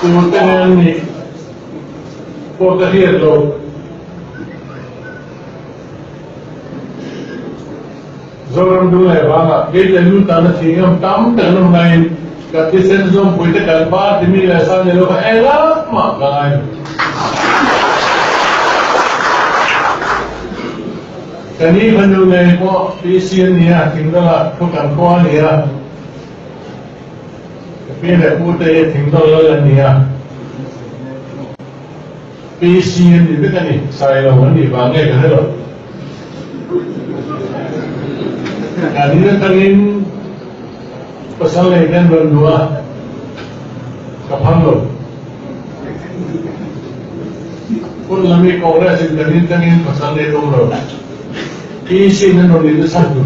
Turutin ni Portahir lo Zoram dulu ya bang, kita dulu tanah singam tam tanam lain, kata senzom puite kalpa demi rasa jelo elah makan. Kani bandu lain ko pisian niya tinggal bukan ko niya, pilih putih tinggal niya. Pisian itu kan ni, saya lawan ni bangga kan lo. Kanina kanin pasal ikan berdua kapalo. Pun lami kongres kanin pasal itu lo. Isi nano itu satu.